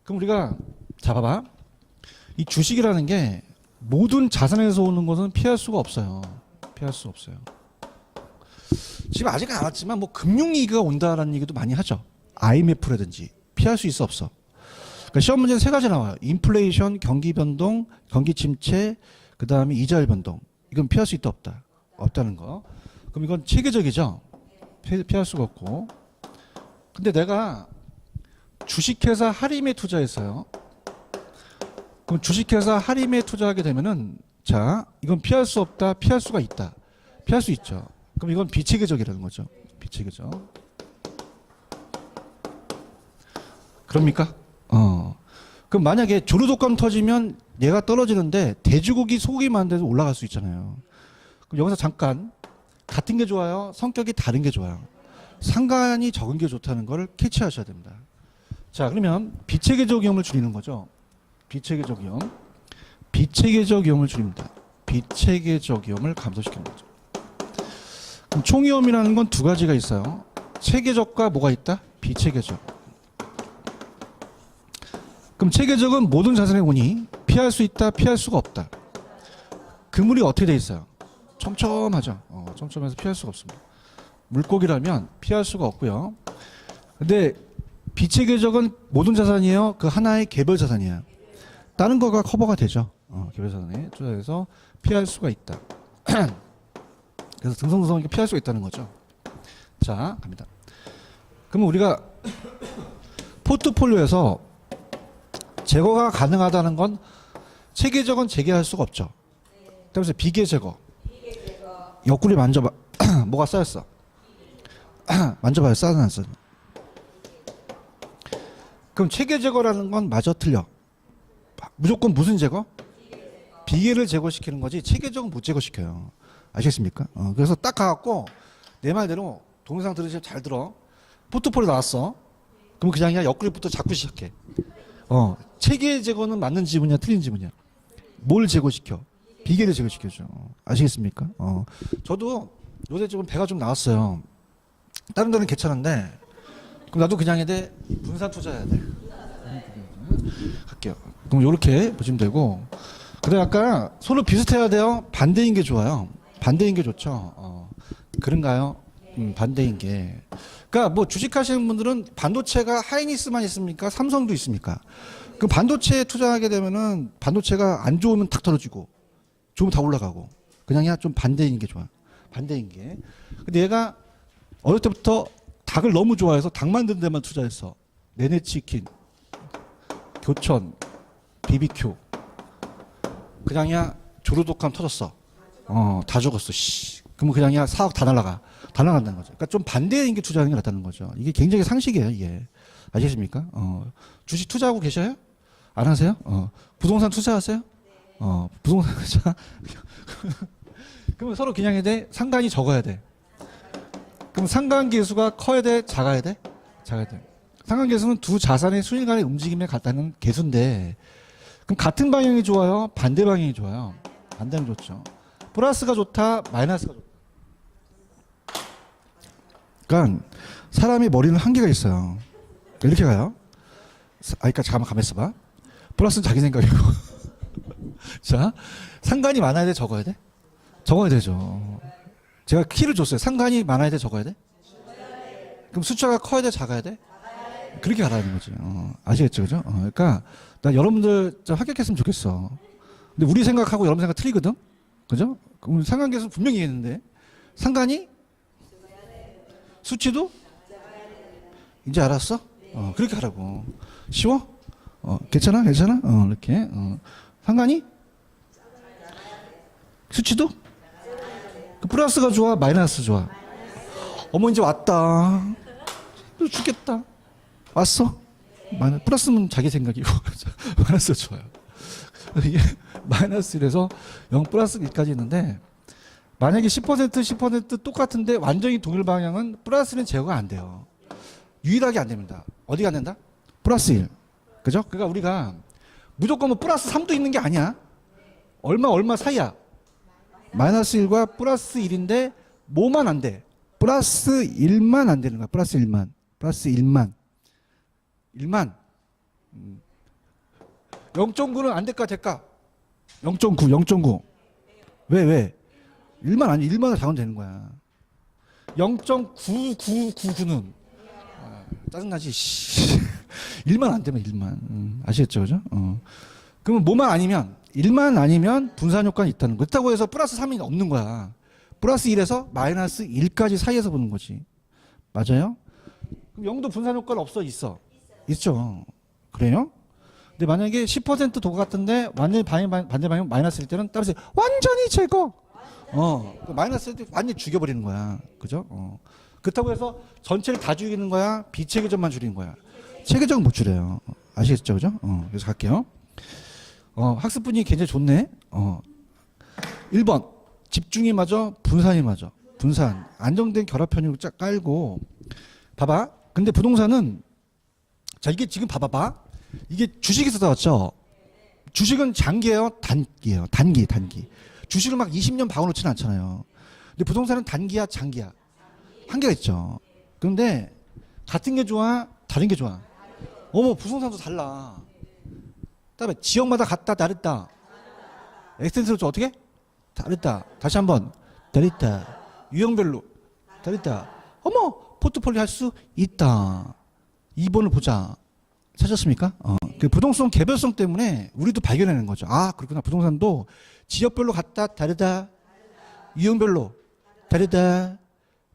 그럼 우리가 자 봐봐. 이 주식이라는 게 모든 자산에서 오는 것은 피할 수가 없어요. 피할 수 없어요. 지금 아직 안 왔지만 뭐 금융위기가 온다라는 얘기도 많이 하죠. IMF라든지 피할 수 있어 없어. 그러니까 시험 문제는 3가지 나와요. 인플레이션, 경기 변동, 경기 침체, 그 다음에 이자율 변동. 이건 피할 수 있다 없다. 없다는 거. 그럼 이건 체계적이죠. 피할 수가 없고. 근데 내가 주식회사 하림에 투자했어요. 그럼 주식회사 하림에 투자하게 되면은 자 이건 피할 수 없다. 피할 수가 있다. 피할 수 있죠. 그럼 이건 비체계적이라는 거죠. 비체계적. 그럽니까? 그럼 만약에 조류독감 터지면 얘가 떨어지는데 돼지고기 소고기 만드는 올라갈 수 있잖아요. 그럼 여기서 잠깐 같은 게 좋아요? 성격이 다른 게 좋아요? 상관이 적은 게 좋다는 걸 캐치하셔야 됩니다. 자 그러면 비체계적 위험을 줄이는 거죠. 비체계적 위험. 비체계적 위험을 줄입니다. 비체계적 위험을 감소시키는 거죠. 그럼 총위험이라는 건 2가지가 있어요. 체계적과 뭐가 있다? 비체계적. 그럼 체계적은 모든 자산의 운이 피할 수 있다, 피할 수가 없다. 그물이 어떻게 돼 있어요? 촘촘하죠. 촘촘해서 피할 수가 없습니다. 물고기라면 피할 수가 없고요. 근데 비체계적은 모든 자산이에요. 그 하나의 개별 자산이에요. 다른 거가 커버가 되죠. 개별 자산에 투자해서 피할 수가 있다. 그래서 등성등성하게 피할 수가 있다는 거죠. 자, 갑니다. 그러면 우리가 포트폴리오에서 제거가 가능하다는 건 체계적은 재개할 수가 없죠. 그래서 비계 제거. 옆구리 만져봐. 뭐가 쌓였어? 만져봐요. 쌓아놨어. 그럼 체계 제거라는 건 마저 틀려. 무조건 무슨 제거? 비계를 제거시키는 거지 체계적은 못 제거시켜요. 아시겠습니까? 그래서 딱 가갖고 내 말대로 동영상 들으시면 잘 들어. 포트폴리오 나왔어. 그럼 그냥 옆구리부터 잡고 시작해. 체계 제거는 맞는 지문이야 틀린 지문이야? 뭘 제거시켜? 비계를 제거시켜줘. 아시겠습니까? 저도 요새 좀 배가 좀 나왔어요. 다른 데는 괜찮은데 그럼 나도 그냥 해야 돼. 분산 투자해야 돼. 갈게요. 그럼 요렇게 보시면 되고 근데 아까 서로 비슷해야 돼요? 반대인 게 좋아요. 반대인 게 좋죠. 그런가요? 반대인 게. 그러니까 뭐 주식하시는 분들은 반도체가 하이닉스만 있습니까? 삼성도 있습니까? 그 반도체에 투자하게 되면은 반도체가 안 좋으면 탁 떨어지고 좋으면 다 올라가고 그냥 좀 반대인 게 좋아. 반대인 게. 근데 얘가 어릴 때부터 닭을 너무 좋아해서 닭 만드는 데만 투자했어. 네네치킨, 교촌, BBQ. 그냥 조류독감 터졌어. 다 죽었어. 씨. 그러면 그냥 4억 다 날라가. 다 나간다는 거죠. 그러니까 좀 반대인 게 투자하는 게 낫다는 거죠. 이게 굉장히 상식이에요, 이게. 아시겠습니까? 주식 투자하고 계셔요? 안 하세요? 부동산 투자하세요? 부동산 투자. 그러면 서로 겨냥해야 돼? 상관이 적어야 돼. 그럼 상관계수가 커야 돼? 작아야 돼? 작아야 돼. 상관계수는 두 자산의 수일 간의 움직임에 같다는 계수인데, 그럼 같은 방향이 좋아요? 반대 방향이 좋아요? 반대는 좋죠. 플러스가 좋다? 마이너스가 좋다? 그러니까 사람의 머리는 한계가 있어요. 이렇게 가요. 그러니까 잠깐만 가만히 있어봐. 플러스는 자기 생각이고. 자, 상관이 많아야 돼? 적어야 돼? 적어야 되죠. 제가 키를 줬어요. 상관이 많아야 돼? 적어야 돼? 그럼 숫자가 커야 돼? 작아야 돼? 그렇게 가라는 거지. 아시겠죠? 그죠? 그러니까 나 여러분들 좀 합격했으면 좋겠어. 근데 우리 생각하고 여러분 생각 틀리거든? 그죠? 그럼 상관계수는 분명히 얘기했는데 상관이 수치도 이제 알았어? 그렇게 하라고. 쉬워? 괜찮아? 괜찮아? 이렇게. 상관이 수치도 플러스가 좋아? 마이너스 좋아? 어머 이제 왔다. 죽겠다. 왔어? 플러스는 자기 생각이고 마이너스 좋아요. 이게 마이너스 1에서 0 플러스 1까지 있는데 만약에 10% 똑같은데 완전히 동일 방향은 플러스는 제거가 안 돼요. 유일하게 안 됩니다. 어디가 안 된다? 플러스 1. 그죠? 그러니까 우리가 무조건 뭐 플러스 3도 있는 게 아니야. 얼마 사이야. 마이너스 1과 플러스 1인데 뭐만 안 돼? 플러스 1만 안 되는 거야. 플러스 1만. 플러스 1만. 1만. 0.9는 안 될까 될까? 0.9. 왜? 1만 아니 1만을 잡으면 되는 거야. 0.9999는 짜증나지. 1만 안 되면 1만. 아시겠죠, 그죠? 그러면 뭐만 아니면 1만 아니면 분산 효과는 있다는 거. 그렇다고 해서 플러스 3이 없는 거야. 플러스 1에서 마이너스 1까지 사이에서 보는 거지. 맞아요? 그럼 0도 분산 효과는 없어? 있어? 있죠. 그래요? 근데 만약에 10% 도가 같은데 완전히 반대 방향 마이너스일 때는 따라서 완전히 제거. 마이너스일 때 완전히 죽여버리는 거야. 그죠? 그렇다고 해서 전체를 다 죽이는 거야? 비체계점만 줄이는 거야? 체계점은 못 줄여요. 아시겠죠? 그죠? 그래서 갈게요. 학습 분위기 굉장히 좋네. 1번. 집중이 맞아? 분산이 맞아? 분산. 안정된 결합 편익을 쫙 깔고. 봐봐. 근데 부동산은 자, 이게 지금 봐봐. 이게 주식에서 나왔죠? 주식은 장기예요? 단기예요? 단기. 주식을 막 20년 박아놓지는 않잖아요. 근데 부동산은 단기야? 장기야? 한계가 있죠. 그런데 같은 게 좋아? 다른 게 좋아? 부동산도 달라. 그다음에 지역마다 같다 다르다. 엑스텐스로 좀 어떻게? 다르다. 다시 한번 다르다. 유형별로 다르다. 포트폴리오 할 수 있다. 2번을 보자. 찾았습니까? 그 부동산 개별성 때문에 우리도 발견하는 거죠. 그렇구나. 부동산도 지역별로 같다 다르다. 유형별로 다르다.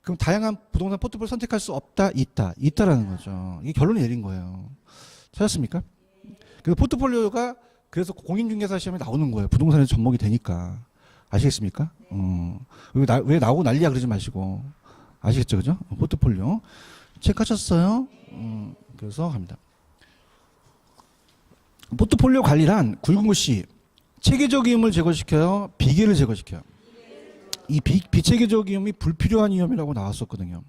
그럼 다양한 부동산 포트폴리오 선택할 수 없다 있다라는 거죠. 이게 결론이 내린 거예요. 찾았습니까? 그래서 포트폴리오가 그래서 공인중개사 시험에 나오는 거예요. 부동산에 접목이 되니까. 아시겠습니까? 왜 나오고 난리야 그러지 마시고. 아시겠죠? 그죠? 포트폴리오. 체크하셨어요? 그래서 갑니다. 포트폴리오 관리란 굵은 글씨 체계적임을 제거시켜요? 비계를 제거시켜요? 이 비체계적임이 불필요한 위험이라고 나왔었거든요.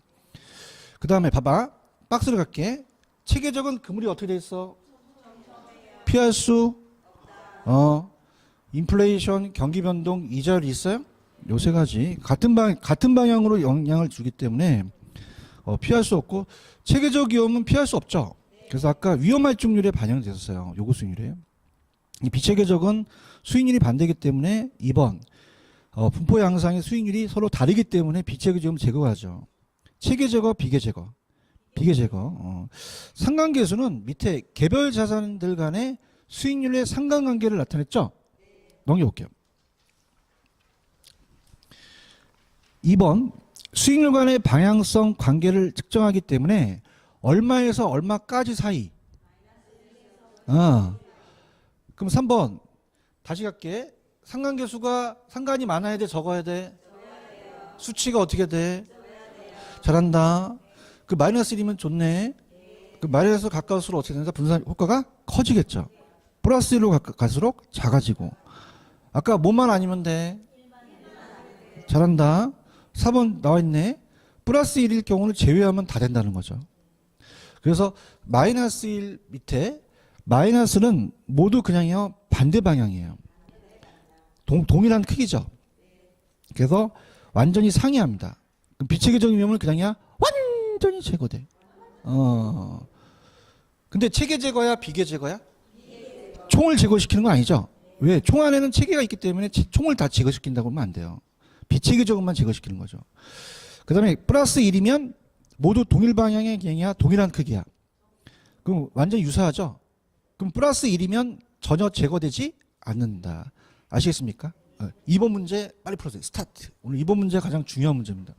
그 다음에 봐봐. 박스를 갈게. 체계적은 그물이 어떻게 돼 있어? 피할 수 인플레이션, 경기 변동, 이자율이 있어요? 요 세 가지 같은 방향으로 영향을 주기 때문에 피할 수 없고 체계적 위험은 피할 수 없죠. 그래서 아까 위험 할증률에 반영이 됐었어요. 요구 수익률에. 이 비체계적은 수익률이 반대이기 때문에 2번 분포 양상의 수익률이 서로 다르기 때문에 비체계적은 제거하죠. 체계제거, 비계제거. 상관계수는 밑에 개별 자산들 간의 수익률의 상관관계를 나타냈죠. 넘겨볼게요. 2번 수익률 간의 방향성 관계를 측정하기 때문에 얼마에서 얼마까지 사이. 그럼 3번 다시 갈게. 상관계수가 상관이 많아야 돼 적어야 돼? 수치가 어떻게 돼? 잘한다. 그 마이너스 1이면 좋네. 그 마이너스 가까울수록 어떻게 된다? 분산 효과가 커지겠죠. 플러스 1로 갈수록 작아지고. 아까 뭐만 아니면 돼? 잘한다. 4번 나와 있네. 플러스 1일 경우는 제외하면 다 된다는 거죠. 그래서 마이너스 1 밑에 마이너스는 모두 그냥요 반대 방향이에요. 동일한 크기죠. 그래서 완전히 상이합니다. 비체계적 위험은 그냥이야 완전히 제거돼. 근데 체계 제거야 비계 제거야? 총을 제거시키는 건 아니죠. 왜? 총 안에는 체계가 있기 때문에 총을 다 제거시킨다고 하면 안 돼요. 비체계적으로만 제거시키는 거죠. 그 다음에 플러스 1이면 모두 동일 방향의 그냥이야 동일한 크기야. 그럼 완전히 유사하죠. 그럼 플러스 1이면 전혀 제거되지 않는다. 아시겠습니까? 2번 문제 빨리 풀어주세요. 스타트. 오늘 2번 문제 가장 중요한 문제입니다.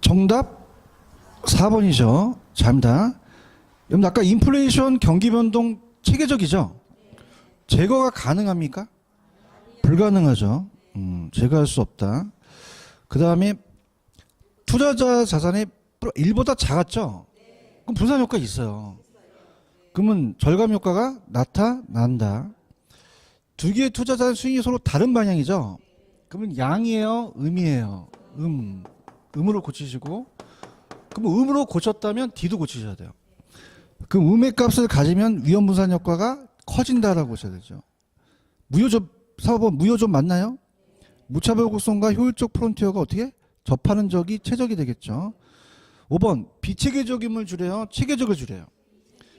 정답 4번이죠. 잡니다. 여러분 아까 인플레이션 경기 변동 체계적이죠. 제거가 가능합니까? 불가능하죠. 제거할 수 없다. 그 다음에 투자자 자산의 1보다 작았죠. 그럼 분산 효과 있어요. 그러면 절감 효과가 나타난다. 두 개의 투자자 수익이 서로 다른 방향이죠. 그러면 양이에요, 음이에요. 음으로 고치시고, 그럼 음으로 고쳤다면 D도 고치셔야 돼요. 그 음의 값을 가지면 위험 분산 효과가 커진다라고 보셔야 되죠. 무효점 4번 무효점 맞나요? 무차별 곡선과 효율적 프론티어가 어떻게 접하는 적이 최적이 되겠죠. 5번 비체계적임을 줄여요, 체계적을 줄여요.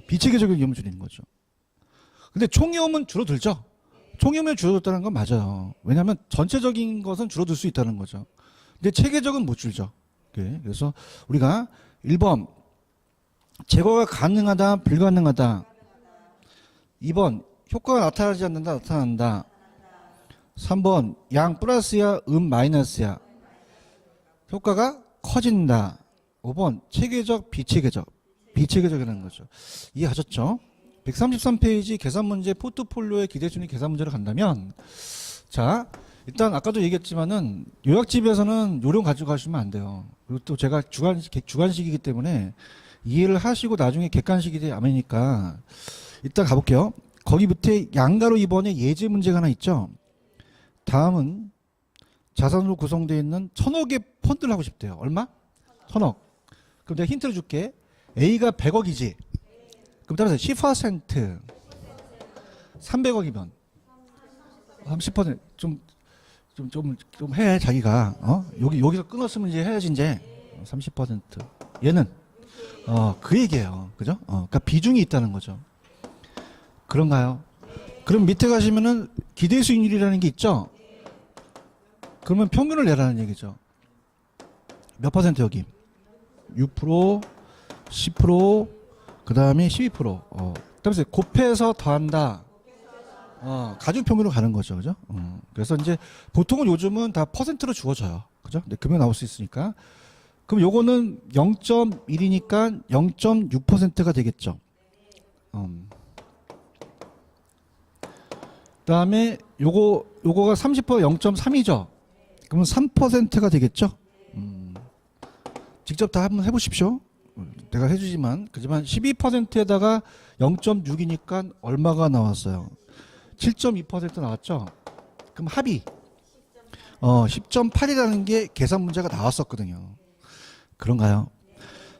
비체계적인 위험을 줄이는 거죠. 근데 총위험은 줄어들죠. 총위험이 줄어들었다는 건 맞아요. 왜냐하면 전체적인 것은 줄어들 수 있다는 거죠. 근데 체계적은 못 줄죠. 그래서 우리가 1번 제거가 가능하다 불가능하다. 2번 효과가 나타나지 않는다 나타난다. 3번 양 플러스야 마이너스야. 효과가 커진다. 5번 체계적 비체계적이라는 거죠. 이해하셨죠? 133페이지 계산 문제 포트폴리오의 기대순위 계산 문제를 간다면, 자 일단 아까도 얘기했지만은 요약집에서는 요령 가지고 가시면 안 돼요. 그리고 또 제가 주관식이기 때문에 이해를 하시고 나중에 객관식이 아니니까 일단 가볼게요. 거기 밑에 양가로 2번에 예제 문제가 하나 있죠. 다음은 자산으로 구성되어 있는 1000억의 펀드를 하고 싶대요. 얼마? 1000억. 그럼 내가 힌트를 줄게. A가 100억이지. 그럼 따라서 10% 300억이면 30% 좀 해 자기가 여기서 끊었으면 이제 해야지 이제 30% 얘는 그 얘기예요. 그죠? 그러니까 비중이 있다는 거죠. 그런가요? 그럼 밑에 가시면은 기대 수익률이라는 게 있죠. 그러면 평균을 내라는 얘기죠. 몇 퍼센트 여기? 6%, 10%, 그 다음에 12%. 그다음에 곱해서 더한다. 가중 평균으로 가는 거죠, 그죠? 그래서 이제 보통은 요즘은 다 퍼센트로 주어져요, 그죠? 네, 금액 나올 수 있으니까. 그럼 요거는 0.1이니까 0.6%가 되겠죠. 그다음에 요거가 30% 0.3이죠. 그러면 3%가 되겠죠. 직접 다 한번 해보십시오. 내가 해주지만 그지만 12%에다가 0.6이니까 얼마가 나왔어요? 7.2% 나왔죠. 그럼 합이 10.8이라는 게 계산 문제가 나왔었거든요. 그런가요?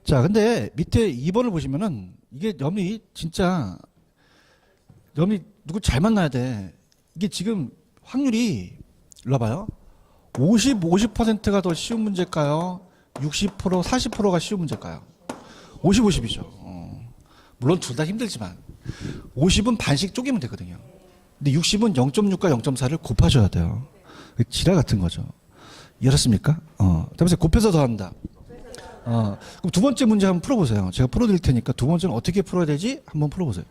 자, 근데 밑에 2번을 보시면은 이게 염리 진짜 염리 누구 잘 만나야 돼. 이게 지금 확률이 일로 와봐요. 50%가 더 쉬운 문제일까요? 60%, 40%가 쉬운 문제일까요? 50, 50이죠. 물론 둘 다 힘들지만 50은 반씩 쪼개면 되거든요. 근데 60은 0.6과 0.4를 곱하셔야 돼요. 지랄 같은 거죠. 이해하셨습니까? 다음에 곱해서 더한다. 그럼 두 번째 문제 한번 풀어보세요. 제가 풀어드릴 테니까 두 번째는 어떻게 풀어야 되지? 한번 풀어보세요.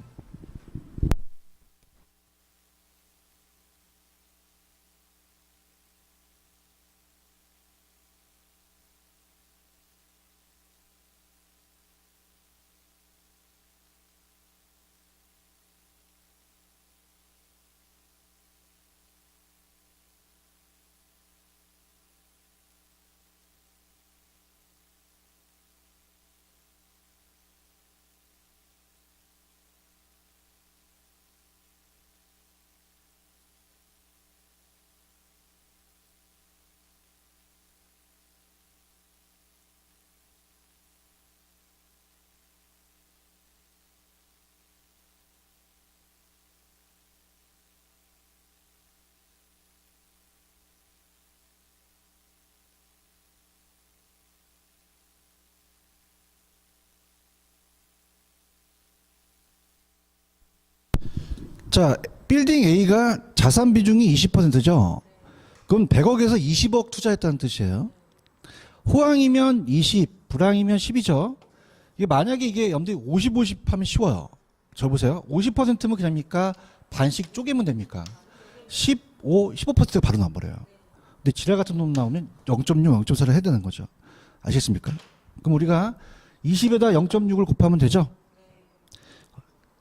자, 빌딩 A가 자산 비중이 20%죠. 그럼 100억에서 20억 투자했다는 뜻이에요. 호황이면 20, 불황이면 10이죠. 이게 만약에 이게 염두에 50, 50 하면 쉬워요. 저 보세요. 50%면 그냥입니까? 반씩 쪼개면 됩니까? 15, 15%가 바로 나와버려요. 근데 지랄 같은 놈 나오면 0.6, 0.4를 해야 되는 거죠. 아시겠습니까? 그럼 우리가 20에다 0.6을 곱하면 되죠?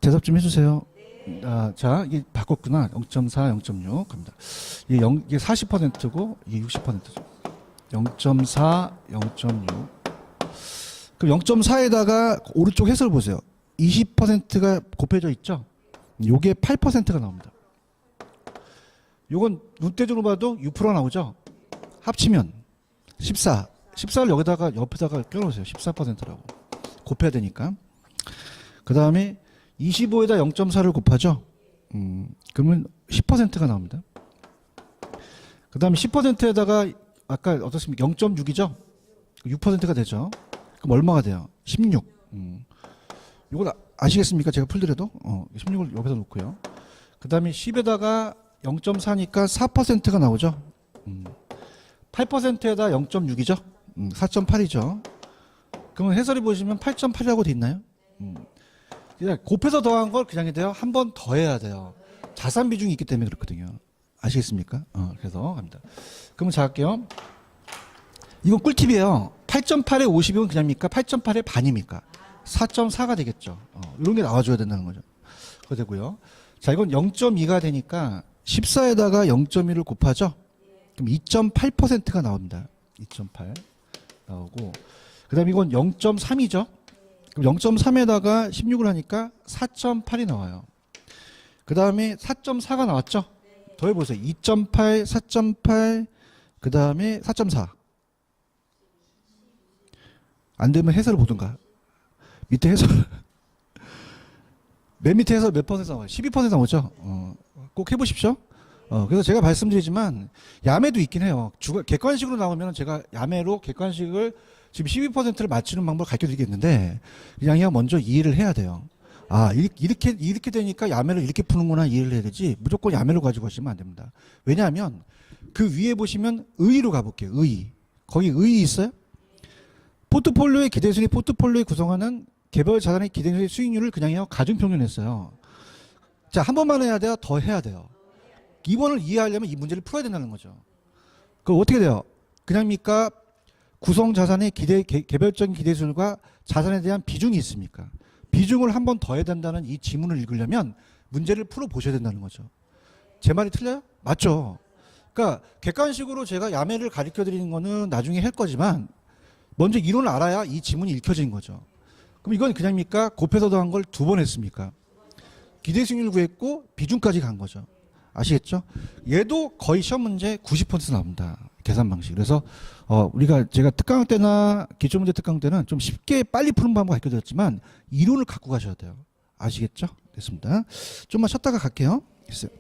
대답 좀 해주세요. 자, 이게 바꿨구나. 0.4, 0.6 갑니다. 이게 40%고 이게 60%죠. 0.4, 0.6. 그럼 0.4에다가 오른쪽 해설 보세요. 20%가 곱해져 있죠? 요게 8%가 나옵니다. 요건 눈대중으로 봐도 6%가 나오죠? 합치면 14. 14를 여기다가 옆에다가 껴놓으세요. 14%라고. 곱해야 되니까. 그 다음에 25에다 0.4를 곱하죠? 그러면 10%가 나옵니다. 그 다음에 10%에다가 아까 어떻습니까? 0.6이죠? 6%가 되죠? 그럼 얼마가 돼요? 16. 이걸 아시겠습니까? 제가 풀더라도 16을 여기다 놓고요. 그 다음에 10에다가 0.4니까 4%가 나오죠? 8%에다 0.6이죠? 4.8이죠? 그러면 해설이 보시면 8.8이라고 돼 있나요? 그냥 곱해서 더한 걸 그냥 돼요. 한 번 더 해야 돼요. 자산 비중이 있기 때문에 그렇거든요. 아시겠습니까? 그래서 갑니다. 그러면 자 할게요. 이건 꿀팁이에요. 8.8에 50이면 그냥입니까? 8.8에 반입니까? 4.4가 되겠죠. 이런 게 나와줘야 된다는 거죠. 그거 되고요. 자, 이건 0.2가 되니까 14에다가 0.1을 곱하죠. 그럼 2.8%가 나옵니다. 2.8 나오고, 그 다음에 이건 0.3이죠. 그럼 0.3에다가 16을 하니까 4.8이 나와요. 그 다음에 4.4가 나왔죠. 더해보세요. 2.8, 4.8, 그 다음에 4.4. 안 되면 해설을 보든가. 밑에 해설. 맨 밑에 해설 몇 퍼센트 나와요? 12% 나오죠? 꼭 해보십시오. 그래서 제가 말씀드리지만, 야매도 있긴 해요. 객관식으로 나오면 제가 야매로 객관식을 지금 12%를 맞추는 방법을 가르쳐 드리겠는데, 그냥 먼저 이해를 해야 돼요. 이렇게 되니까 야매를 이렇게 푸는구나 이해를 해야 되지, 무조건 야매로 가지고 가시면 안 됩니다. 왜냐하면, 그 위에 보시면 의의로 가볼게요. 의의. 거기 의의 있어요? 포트폴리오의 기대순위, 포트폴리오에 구성하는 개별 자산의 기대순위 수익률을 그냥 해요. 가중평균 했어요. 자, 한 번만 해야 돼요? 더 해야 돼요. 이번을 이해하려면 이 문제를 풀어야 된다는 거죠. 그럼 어떻게 돼요? 그냥입니까? 구성 자산의 개별적인 기대순위과 자산에 대한 비중이 있습니까? 비중을 한 번 더 해야 된다는 이 지문을 읽으려면 문제를 풀어보셔야 된다는 거죠. 제 말이 틀려요? 맞죠. 그러니까 객관식으로 제가 야매를 가르쳐 드리는 거는 나중에 할 거지만 먼저 이론을 알아야 이 지문이 읽혀지는 거죠. 그럼 이건 그냥입니까? 곱해서 더한 걸 두 번 했습니까? 기대 수익률 구했고 비중까지 간 거죠. 아시겠죠? 얘도 거의 시험 문제 90% 나옵니다. 계산 방식. 그래서 제가 특강 때나 기초 문제 특강 때는 좀 쉽게 빨리 푸는 방법 가르쳐 드렸지만 이론을 갖고 가셔야 돼요. 아시겠죠? 됐습니다. 좀만 쉬었다가 갈게요. 됐어요.